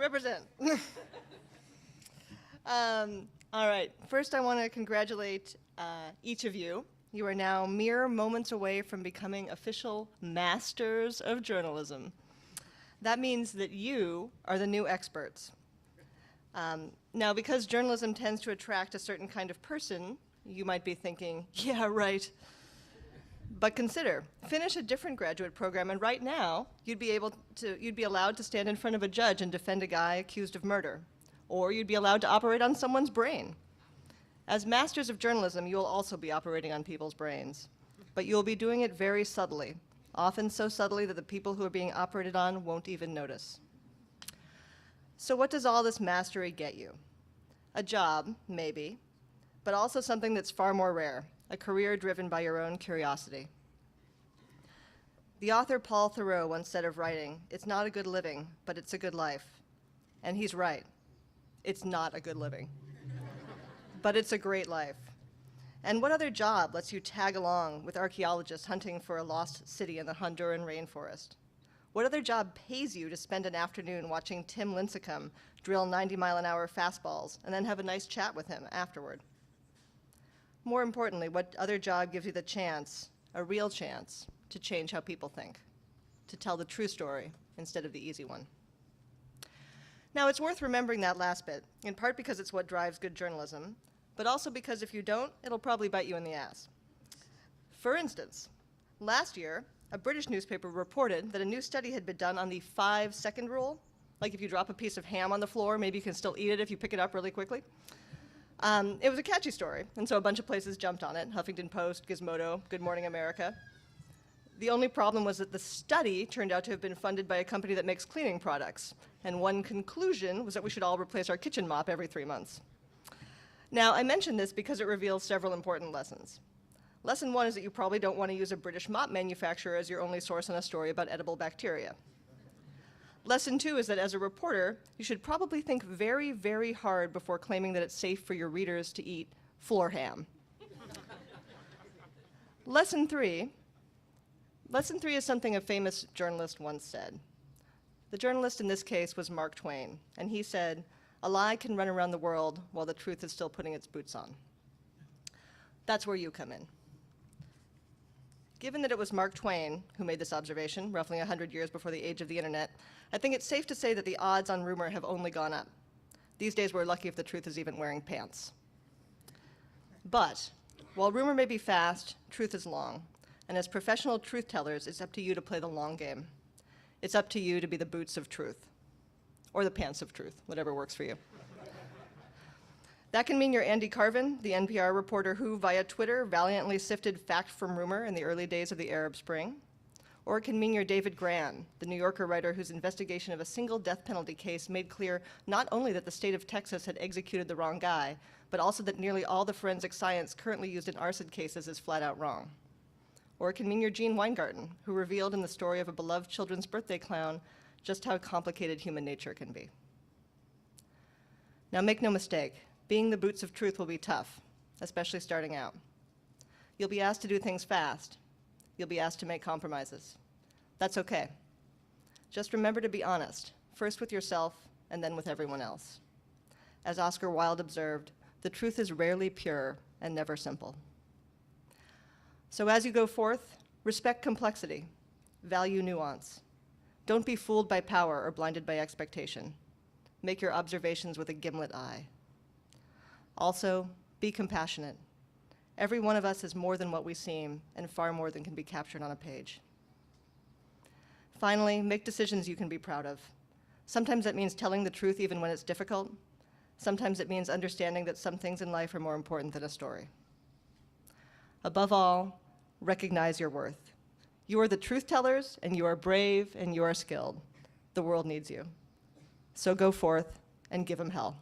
represent. All right, first I want to congratulate each of you. You are now mere moments away from becoming official masters of journalism. That means that you are the new experts. Now, because journalism tends to attract a certain kind of person, you might be thinking, yeah, right. But consider, finish a different graduate program, and right now, you'd be allowed to stand in front of a judge and defend a guy accused of murder. Or you'd be allowed to operate on someone's brain. As masters of journalism, you'll also be operating on people's brains. But you'll be doing it very subtly, often so subtly that the people who are being operated on won't even notice. So what does all this mastery get you? A job, maybe, but also something that's far more rare, a career driven by your own curiosity. The author Paul Theroux once said of writing, "It's not a good living, but it's a good life." And he's right. It's not a good living. But it's a great life. And what other job lets you tag along with archaeologists hunting for a lost city in the Honduran rainforest? What other job pays you to spend an afternoon watching Tim Lincecum drill 90-mile-an-hour fastballs and then have a nice chat with him afterward? More importantly, what other job gives you the chance, a real chance, to change how people think, to tell the true story instead of the easy one? Now, it's worth remembering that last bit, in part because it's what drives good journalism, but also because if you don't, it'll probably bite you in the ass. For instance, last year, a British newspaper reported that a new study had been done on the 5-second rule. Like if you drop a piece of ham on the floor, maybe you can still eat it if you pick it up really quickly. It was a catchy story, and so a bunch of places jumped on it: Huffington Post, Gizmodo, Good Morning America. The only problem was that the study turned out to have been funded by a company that makes cleaning products, and one conclusion was that we should all replace our kitchen mop every 3 months. Now, I mention this because it reveals several important lessons. Lesson one is that you probably don't want to use a British mop manufacturer as your only source on a story about edible bacteria. Lesson two is that as a reporter, you should probably think very, very hard before claiming that it's safe for your readers to eat floor ham. Lesson three is something a famous journalist once said. The journalist in this case was Mark Twain, and he said, "A lie can run around the world while the truth is still putting its boots on." That's where you come in. Given that it was Mark Twain who made this observation, roughly 100 years before the age of the internet, I think it's safe to say that the odds on rumor have only gone up. These days, we're lucky if the truth is even wearing pants. But while rumor may be fast, truth is long. And as professional truth tellers, it's up to you to play the long game. It's up to you to be the boots of truth, or the pants of truth, whatever works for you. That can mean you're Andy Carvin, the NPR reporter who, via Twitter, valiantly sifted fact from rumor in the early days of the Arab Spring. Or it can mean you're David Grann, the New Yorker writer whose investigation of a single death penalty case made clear not only that the state of Texas had executed the wrong guy, but also that nearly all the forensic science currently used in arson cases is flat out wrong. Or it can mean you're Gene Weingarten, who revealed in the story of a beloved children's birthday clown just how complicated human nature can be. Now, make no mistake, being the boots of truth will be tough, especially starting out. You'll be asked to do things fast. You'll be asked to make compromises. That's okay. Just remember to be honest, first with yourself and then with everyone else. As Oscar Wilde observed, the truth is rarely pure and never simple. So as you go forth, respect complexity, value nuance. Don't be fooled by power or blinded by expectation. Make your observations with a gimlet eye. Also, be compassionate. Every one of us is more than what we seem, and far more than can be captured on a page. Finally, make decisions you can be proud of. Sometimes that means telling the truth even when it's difficult. Sometimes it means understanding that some things in life are more important than a story. Above all, recognize your worth. You are the truth tellers, and you are brave, and you are skilled. The world needs you. So go forth and give them hell.